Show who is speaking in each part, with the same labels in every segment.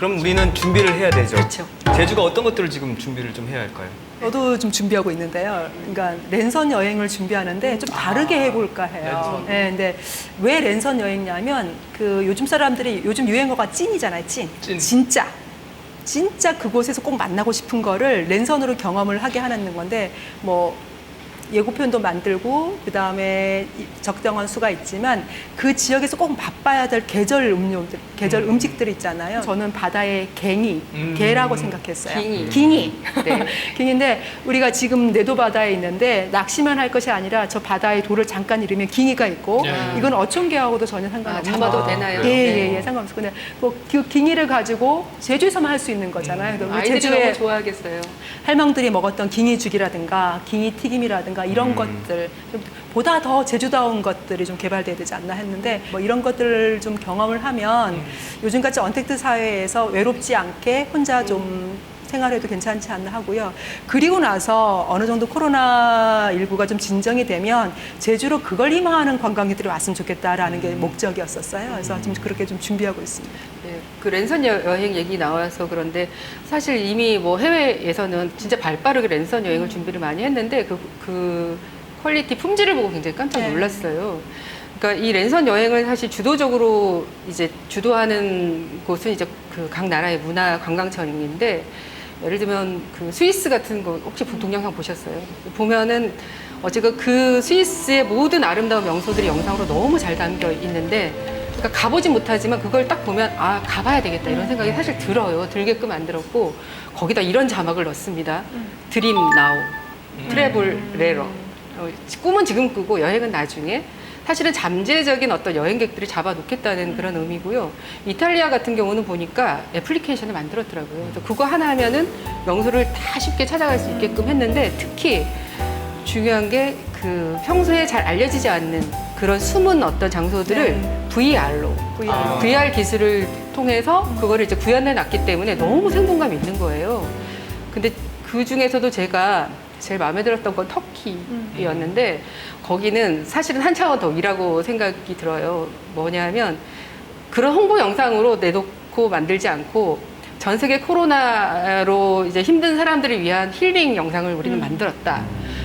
Speaker 1: 그럼 우리는 준비를 해야 되죠.
Speaker 2: 그렇죠.
Speaker 1: 제주가 어떤 것들을 지금 준비를 좀 해야 할까요?
Speaker 3: 저도 좀 준비하고 있는데요. 그러니까 랜선 여행을 준비하는데 좀 다르게 해볼까 해요. 네, 근데 왜 랜선 여행냐면 그 요즘 사람들이 요즘 유행어가 찐이잖아요. 찐. 진짜 그곳에서 꼭 만나고 싶은 거를 랜선으로 경험을 하게 하는 건데 뭐 예고편도 만들고 그다음에 적정한 수가 있지만 그 지역에서 꼭 맛봐야 될 계절 음료들, 계절 음식들 있잖아요. 저는 바다의 게라고 생각했어요. 깅이. 네. 깅인데 우리가 지금 내도 바다에 있는데 낚시만 할 것이 아니라 저 바다의 돌을 잠깐 잃으면 깅이가 있고 이건 어촌계하고도 전혀 상관없어요.
Speaker 2: 잡아도 되나요?
Speaker 3: 예, 상관없어요. 근데 그 깅이를 가지고 제주에서만 할 수 있는 거잖아요.
Speaker 2: 아이들이 너무 좋아하겠어요.
Speaker 3: 할망들이 먹었던 깅이죽이라든가 깅이 튀김이라든가 이런 것들 좀 보다 더 제주다운 것들이 좀 개발돼야 되지 않나 했는데 뭐 이런 것들을 좀 경험을 하면 요즘같이 언택트 사회에서 외롭지 않게 혼자 좀 생활해도 괜찮지 않나 하고요. 그리고 나서 어느 정도 코로나19가 좀 진정이 되면 제주로 그걸 희망하는 관광객들이 왔으면 좋겠다라는 게 목적이었었어요. 그래서 지금 그렇게 좀 준비하고 있습니다.
Speaker 2: 네, 그 랜선 여행 얘기 나와서 그런데 사실 이미 뭐 해외에서는 진짜 발빠르게 랜선 여행을 준비를 많이 했는데 그 퀄리티 품질을 보고 굉장히 깜짝 놀랐어요. 그러니까 이 랜선 여행을 사실 주도적으로 이제 주도하는 곳은 이제 그 각 나라의 문화 관광청인데 예를 들면 그 스위스 같은 거 혹시 동영상 보셨어요? 보면은 어제가 그 스위스의 모든 아름다운 명소들이 영상으로 너무 잘 담겨 있는데 그러니까 가보진 못하지만 그걸 딱 보면 아 가봐야 되겠다 이런 생각이 사실 들어요. 들게끔 만들었고 거기다 이런 자막을 넣습니다. 드림 나우, 트래블 레러. 꿈은 지금 꾸고 여행은 나중에. 사실은 잠재적인 어떤 여행객들이 잡아놓겠다는 그런 의미고요. 이탈리아 같은 경우는 보니까 애플리케이션을 만들었더라고요. 그래서 그거 하나 하면은 명소를 다 쉽게 찾아갈 수 있게끔 했는데 특히 중요한 게 그 평소에 잘 알려지지 않는 그런 숨은 어떤 장소들을 VR로 VR 기술을 통해서 그거를 이제 구현해 놨기 때문에 너무 생동감이 있는 거예요. 근데 그 중에서도 제가 제일 마음에 들었던 건 터키였는데 거기는 사실은 한 차원 더 위라고 생각이 들어요. 뭐냐면 그런 홍보 영상으로 내놓고 만들지 않고 전 세계 코로나로 이제 힘든 사람들을 위한 힐링 영상을 우리는 만들었다.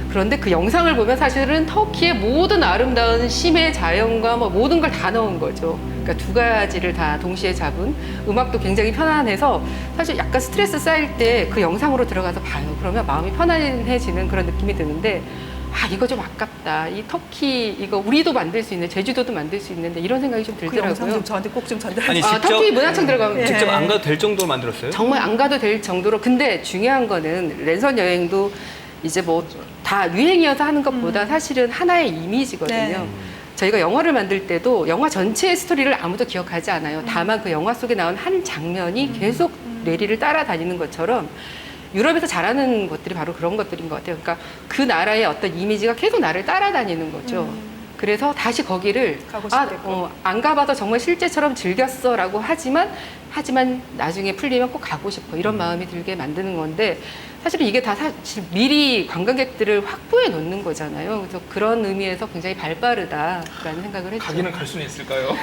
Speaker 2: 그런데 그 영상을 보면 사실은 터키의 모든 아름다운 심해 자연과 뭐 모든 걸 다 넣은 거죠. 그러니까 두 가지를 다 동시에 잡은 음악도 굉장히 편안해서 사실 약간 스트레스 쌓일 때 그 영상으로 들어가서 봐요. 그러면 마음이 편안해지는 그런 느낌이 드는데 아 이거 좀 아깝다. 이 터키 이거 우리도 만들 수 있는 제주도도 만들 수 있는데 이런 생각이 좀
Speaker 3: 그
Speaker 2: 들더라고요.
Speaker 3: 영상 좀 저한테 꼭 좀 전달해
Speaker 1: 아니,
Speaker 3: 주세요.
Speaker 2: 터키 문화청 들어가면
Speaker 1: 직접 안 가도 될 정도로 만들었어요?
Speaker 2: 정말 안 가도 될 정도로. 근데 중요한 거는 랜선 여행도 이제 뭐 다 유행이어서 하는 것보다 사실은 하나의 이미지거든요.
Speaker 3: 네.
Speaker 2: 저희가 영화를 만들 때도 영화 전체의 스토리를 아무도 기억하지 않아요. 다만 그 영화 속에 나온 한 장면이 계속 뇌리를 따라다니는 것처럼 유럽에서 잘하는 것들이 바로 그런 것들인 것 같아요. 그러니까 그 나라의 어떤 이미지가 계속 나를 따라다니는 거죠. 그래서 다시 거기를
Speaker 3: 가고 싶겠고.
Speaker 2: 안 가봐도 정말 실제처럼 즐겼어라고 하지만 나중에 풀리면 꼭 가고 싶어 이런 마음이 들게 만드는 건데 사실은 이게 다 사실 미리 관광객들을 확보해 놓는 거잖아요. 그래서 그런 의미에서 굉장히 발빠르다라는 생각을 했죠.
Speaker 4: 가기는 갈 수는 있을까요?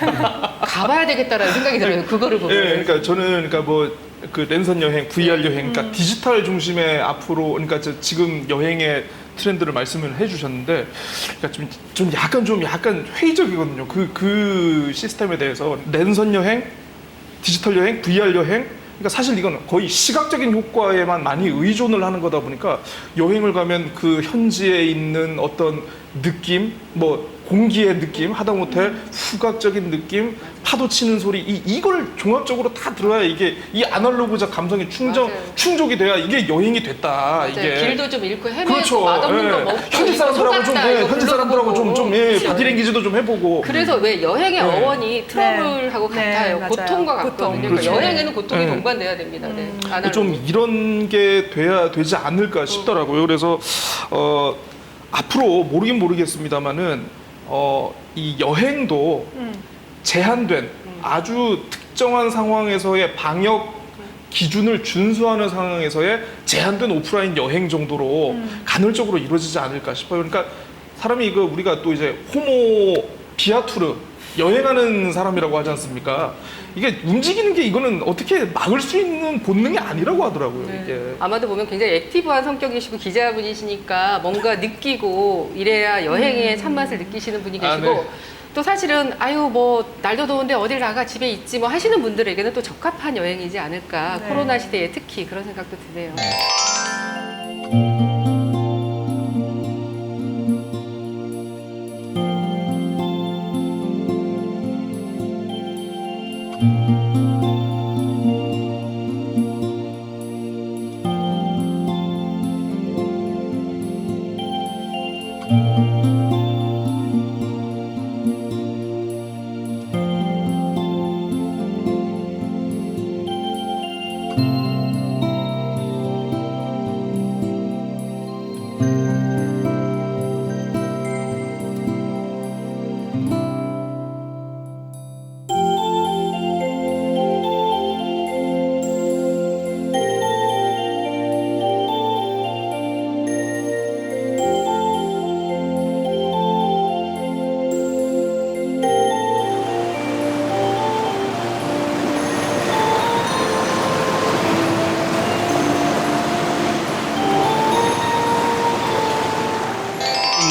Speaker 2: 가봐야 되겠다라는 생각이 들어요. 그거를 보면.
Speaker 4: 네, 그러니까 저는 그러니까 뭐 그 랜선 여행, VR 여행, 그러니까 디지털 중심의 앞으로 그러니까 지금 여행의 트렌드를 말씀을 해주셨는데, 그러니까 좀 약간 회의적이거든요. 그 시스템에 대해서 랜선 여행, 디지털 여행, VR 여행. 그러니까 사실 이건 거의 시각적인 효과에만 많이 의존을 하는 거다 보니까 여행을 가면 그 현지에 있는 어떤 느낌, 뭐 공기의 느낌, 하다못해 후각적인 느낌, 파도 치는 소리, 이걸 종합적으로 다 들어야 이게 이 아날로그적 감성이 충족이 돼야 이게 여행이 됐다.
Speaker 2: 맞아요.
Speaker 4: 이게
Speaker 2: 길도 좀 잃고 헤매고
Speaker 4: 그렇죠.
Speaker 2: 맛없는 거
Speaker 4: 예.
Speaker 2: 먹고
Speaker 4: 현지 사람들하고 좀 현지 사람들하고 좀 바디랭귀지도 좀 해보고.
Speaker 2: 그래서 왜 여행의 어원이 트러블하고
Speaker 3: 네.
Speaker 2: 같아요.
Speaker 3: 맞아요.
Speaker 2: 고통과
Speaker 3: 고통.
Speaker 2: 같거든요. 그러니까
Speaker 4: 그렇죠.
Speaker 2: 여행에는 고통이
Speaker 4: 네.
Speaker 2: 동반돼야 됩니다. 네. 아날로그.
Speaker 4: 좀 이런 게 돼야 되지 않을까 싶더라고요. 그래서 앞으로 모르겠습니다만은 이 여행도 제한된 아주 특정한 상황에서의 방역 기준을 준수하는 상황에서의 제한된 오프라인 여행 정도로 간헐적으로 이루어지지 않을까 싶어요. 그러니까 사람이 우리가 또 이제 호모 비아투르 여행하는 사람이라고 하지 않습니까? 이게 움직이는 게 이거는 어떻게 막을 수 있는 본능이 아니라고 하더라고요.
Speaker 2: 네.
Speaker 4: 이게.
Speaker 2: 아마도 보면 굉장히 액티브한 성격이시고 기자분이시니까 뭔가 느끼고 이래야 여행의 참맛을 느끼시는 분이 계시고
Speaker 4: 네.
Speaker 2: 또 사실은 아유 뭐 날도 더운데 어딜 나가 집에 있지 뭐 하시는 분들에게는 또 적합한 여행이지 않을까.
Speaker 3: 네.
Speaker 2: 코로나 시대에 특히 그런 생각도 드네요.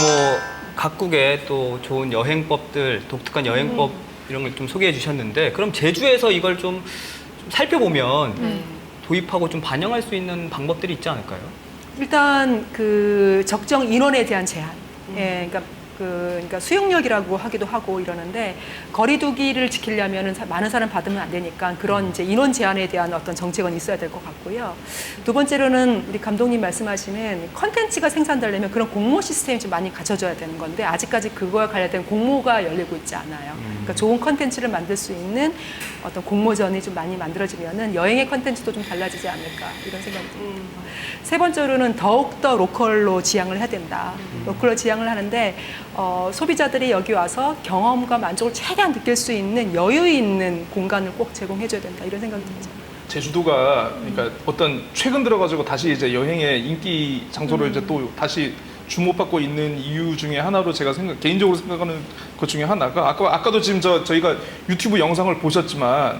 Speaker 1: 뭐 각국의 또 좋은 여행법들, 독특한 여행법 이런 걸 좀 소개해 주셨는데 그럼 제주에서 이걸 좀 살펴보면 도입하고 좀 반영할 수 있는 방법들이 있지 않을까요?
Speaker 3: 일단 그 적정 인원에 대한 제한. 예, 그러니까 수용력이라고 하기도 하고 이러는데 거리두기를 지키려면 많은 사람 받으면 안 되니까 그런 이제 인원 제한에 대한 어떤 정책은 있어야 될 것 같고요. 두 번째로는 우리 감독님 말씀하시는 컨텐츠가 생산되려면 그런 공모 시스템이 좀 많이 갖춰져야 되는 건데 아직까지 그거와 관련된 공모가 열리고 있지 않아요. 그러니까 좋은 컨텐츠를 만들 수 있는 어떤 공모전이 좀 많이 만들어지면은 여행의 컨텐츠도 좀 달라지지 않을까 이런 생각이 듭니다. 세 번째로는 더욱더 로컬로 지향을 해야 된다. 로컬로 지향을 하는데 소비자들이 여기 와서 경험과 만족을 최대한 느낄 수 있는 여유 있는 공간을 꼭 제공해줘야 된다. 이런 생각이 듭니다.
Speaker 4: 제주도가 그러니까 어떤 최근 들어가지고 다시 이제 여행의 인기 장소로 이제 또 다시 주목받고 있는 이유 중에 하나로 제가 개인적으로 생각하는 것 중에 하나가 아까도 지금 저희가 유튜브 영상을 보셨지만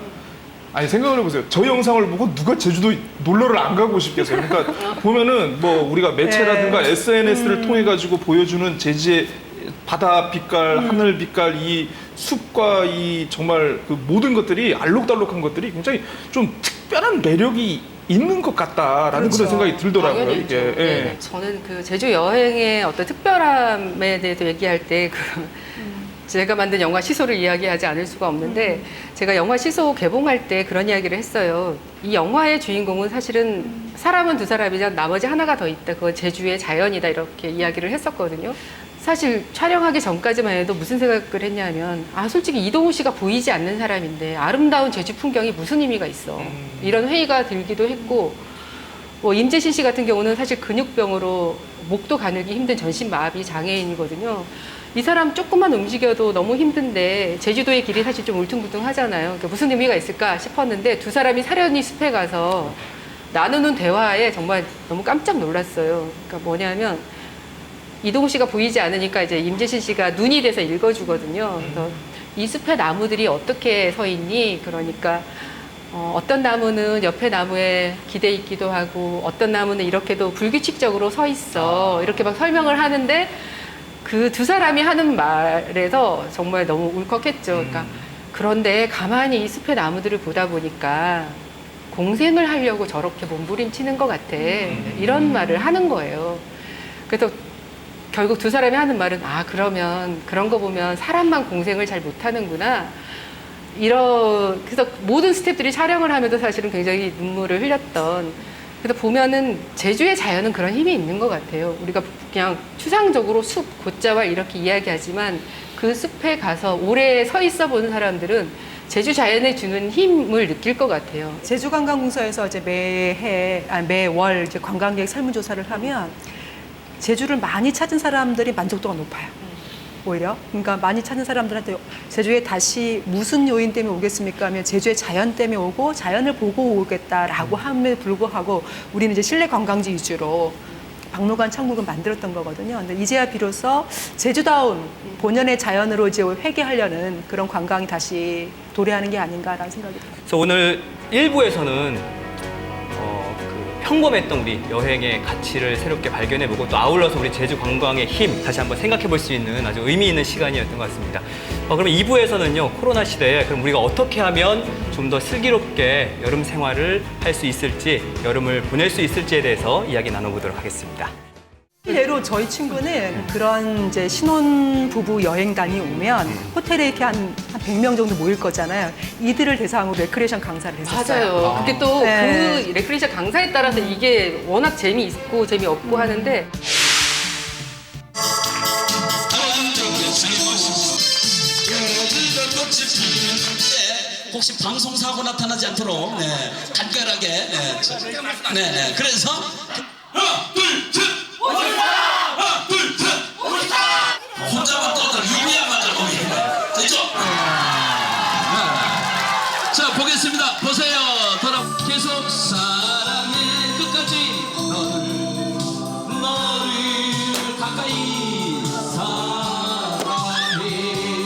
Speaker 4: 아니 생각을 해보세요. 저 영상을 보고 누가 제주도 놀러를 안 가고 싶겠어요. 그러니까 보면은 뭐 우리가 매체라든가
Speaker 3: 네.
Speaker 4: SNS를 통해 가지고 보여주는 제주의 바다 빛깔, 하늘 빛깔, 이 숲과 이 정말 그 모든 것들이 알록달록한 것들이 굉장히 좀 특별한 매력이 있는 것 같다라는
Speaker 3: 그렇죠.
Speaker 4: 그런 생각이 들더라고요.
Speaker 2: 당연히
Speaker 4: 이게
Speaker 2: 있죠. 네. 저는 그 제주 여행의 어떤 특별함에 대해서 얘기할 때 제가 만든 영화 시소를 이야기하지 않을 수가 없는데 제가 영화 시소 개봉할 때 그런 이야기를 했어요. 이 영화의 주인공은 사실은 사람은 두 사람이자 나머지 하나가 더 있다. 그건 제주의 자연이다. 이렇게 이야기를 했었거든요. 사실 촬영하기 전까지만 해도 무슨 생각을 했냐면 솔직히 이동우 씨가 보이지 않는 사람인데 아름다운 제주 풍경이 무슨 의미가 있어. 이런 회의가 들기도 했고 뭐 임재신 씨 같은 경우는 사실 근육병으로 목도 가늘기 힘든 전신마비 장애인이거든요. 이 사람 조금만 움직여도 너무 힘든데 제주도의 길이 사실 좀 울퉁불퉁하잖아요. 그러니까 무슨 의미가 있을까 싶었는데 두 사람이 사려니 숲에 가서 나누는 대화에 정말 너무 깜짝 놀랐어요. 그러니까 뭐냐면 이동우 씨가 보이지 않으니까 이제 임재신 씨가 눈이 돼서 읽어주거든요. 그래서 이 숲의 나무들이 어떻게 서 있니? 그러니까 어떤 나무는 옆에 나무에 기대 있기도 하고 어떤 나무는 이렇게도 불규칙적으로 서 있어. 이렇게 막 설명을 하는데 그 두 사람이 하는 말에서 정말 너무 울컥했죠. 그러니까 그런데 가만히 이 숲의 나무들을 보다 보니까 공생을 하려고 저렇게 몸부림치는 것 같아. 이런 말을 하는 거예요. 그래서 결국 두 사람이 하는 말은 그러면 그런 거 보면 사람만 공생을 잘 못하는구나. 그래서 모든 스태프들이 촬영을 하면서 사실은 굉장히 눈물을 흘렸던. 그래서 보면은 제주의 자연은 그런 힘이 있는 것 같아요. 우리가 그냥 추상적으로 숲, 곶자왈 이렇게 이야기하지만 그 숲에 가서 오래 서 있어 본 사람들은 제주 자연에 주는 힘을 느낄 것 같아요.
Speaker 3: 제주관광공사에서 이제 매월 이제 관광객 설문조사를 하면 제주를 많이 찾은 사람들이 만족도가 높아요. 오히려. 그러니까 많이 찾는 사람들한테 제주에 다시 무슨 요인 때문에 오겠습니까? 하면 제주의 자연 때문에 오고 자연을 보고 오겠다라고 함에도 불구하고 우리는 이제 실내 관광지 위주로 박물관 천국을 만들었던 거거든요. 근데 이제야 비로소 제주다운 본연의 자연으로 이제 회귀하려는 그런 관광이 다시 도래하는 게 아닌가라는 생각이 들어요.
Speaker 1: 그래서 오늘 1부에서는 평범했던 우리 여행의 가치를 새롭게 발견해보고 또 아울러서 우리 제주 관광의 힘 다시 한번 생각해볼 수 있는 아주 의미 있는 시간이었던 것 같습니다. 그러면 2부에서는요, 코로나 시대에 그럼 우리가 어떻게 하면 좀 더 슬기롭게 여름 생활을 할 수 있을지, 여름을 보낼 수 있을지에 대해서 이야기 나눠보도록 하겠습니다.
Speaker 3: 예로 저희 친구는 그런 이제 신혼 부부 여행단이 오면 호텔에 이렇게 한 100명 정도 모일 거잖아요. 이들을 대상으로 레크레이션 강사를 했었어요.
Speaker 2: 맞아요. 근데 또 그
Speaker 3: 네.
Speaker 2: 레크레이션 강사에 따라서 이게 워낙 재미있고 재미없고 하는데
Speaker 5: 혹시 방송 사고 나타나지 않도록 간결하게 네. 그래서 하나 둘셋 하나 둘셋 혼자만 떠들 유미야 맞아 거기 됐죠? 자 보겠습니다. 보세요. 돌아 계속